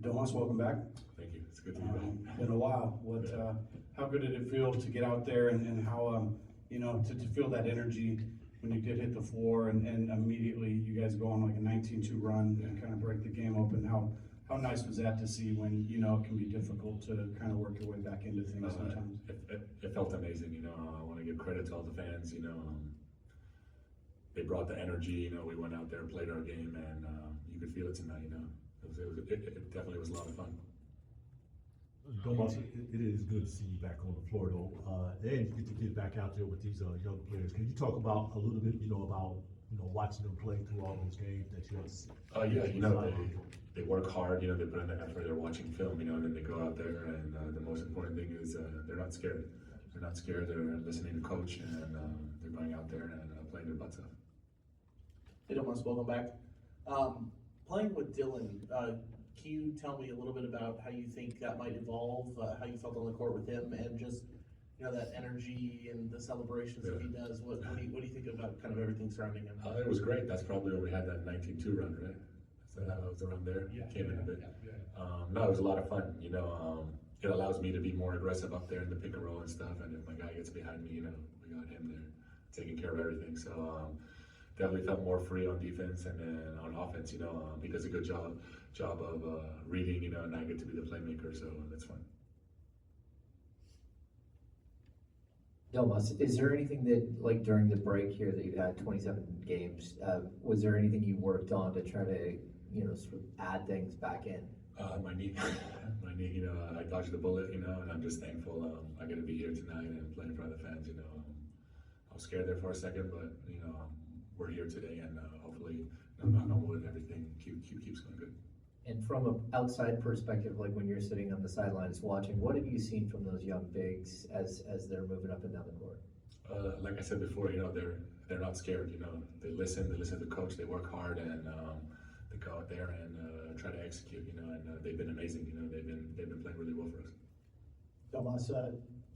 Domantas, welcome back. Thank you. It's good to be back. Been a while. How good did it feel to get out there and how to feel that energy when you did hit the floor and immediately you guys go on like a 19-2 run and kind of break the game open? How nice was that to see when it can be difficult to kind of work your way back into things sometimes? It felt amazing. I want to give credit to all the fans. They brought the energy. We went out there, played our game, and you could feel it tonight. It definitely was a lot of fun. Domantas, it is good to see you back on the floor, though. And you get to get back out there with these young players. Can you talk about a little bit, about watching them play through all those games that you have to see? They work hard. They put in the effort. They're watching film. And then they go out there, and the most important thing is they're not scared. They're not scared. They're listening to coach, and they're going out there and playing their butts off. Hey, Domantas, welcome back. Playing with Dylan, can you tell me a little bit about how you think that might evolve, how you felt on the court with him, and just that energy and the celebrations that he does? What do you think about kind of everything surrounding him? It was great. That's probably when we had that 19-2 run, right? So that was around there. Yeah. Came in a bit. No, it was a lot of fun. It allows me to be more aggressive up there in the pick and roll and stuff. And if my guy gets behind me, we got him there taking care of everything. So definitely felt more free on defense and then on offense. He does a good job of reading. And I get to be the playmaker. So that's fun. Domas, is there anything that, like during the break here that you had 27 games, was there anything you worked on to try to, sort of add things back in? My knee, I dodged the bullet, and I'm just thankful I get to be here tonight and play in front of the fans. I was scared there for a second, but we're here today, and hopefully, knock on wood, everything keeps going good. And from an outside perspective, like when you're sitting on the sidelines watching, what have you seen from those young bigs as they're moving up and down the court? Like I said before, they're not scared. They listen to the coach. They work hard, and they go out there and try to execute. And they've been amazing. They've been playing really well for us. Domas,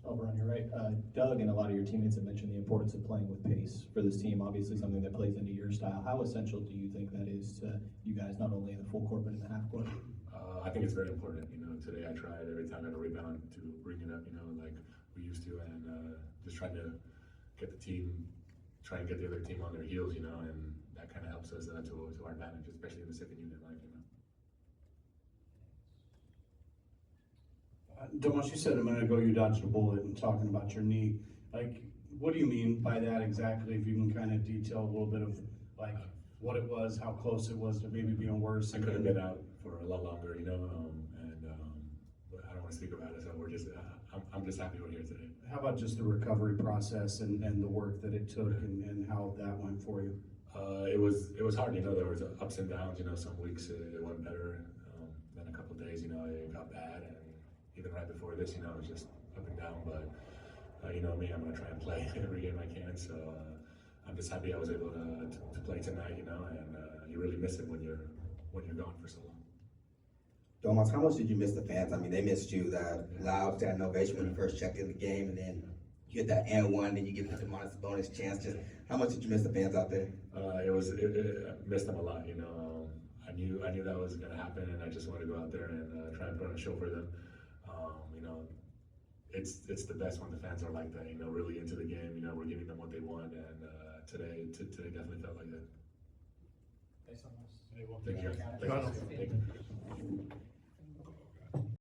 over on your right, Doug and a lot of your teammates have mentioned the importance of playing with pace for this team, obviously something that plays into your style. How essential do you think that is to you guys, not only in the full court, but in the half court? I think it's very important. Today I tried every time I got a rebound to bring it up, like we used to, and just trying to get the other team on their heels, and that kind of helps us to our advantage, especially in the second unit, Domas, you said a minute ago you dodged a bullet and talking about your knee. Like, what do you mean by that exactly? If you can kind of detail a little bit of like what it was, how close it was to maybe being worse. I could have been out for a lot longer, but I don't want to speak about it. So we're just, I'm just happy we're here today. How about just the recovery process and the work that it took and how that went for you? It was hard. There was ups and downs. Some weeks it went better. Then a couple of days, it got bad, and even right before this, it was just up and down. But me, I'm gonna try and play every game I can. So I'm just happy I was able to play tonight. And you really miss it when you're gone for so long. Domas, how much did you miss the fans? I mean, they missed you, that loud standing ovation when you first checked in the game, and then you get that and one, then you get the Domantas bonus chance. Just how much did you miss the fans out there? I missed them a lot. I knew that was gonna happen, and I just wanted to go out there and try and put on a show for them. It's the best when the fans are like that. Really into the game. We're giving them what they want, and today definitely felt like that. Thanks so much. Thank you. Thank you.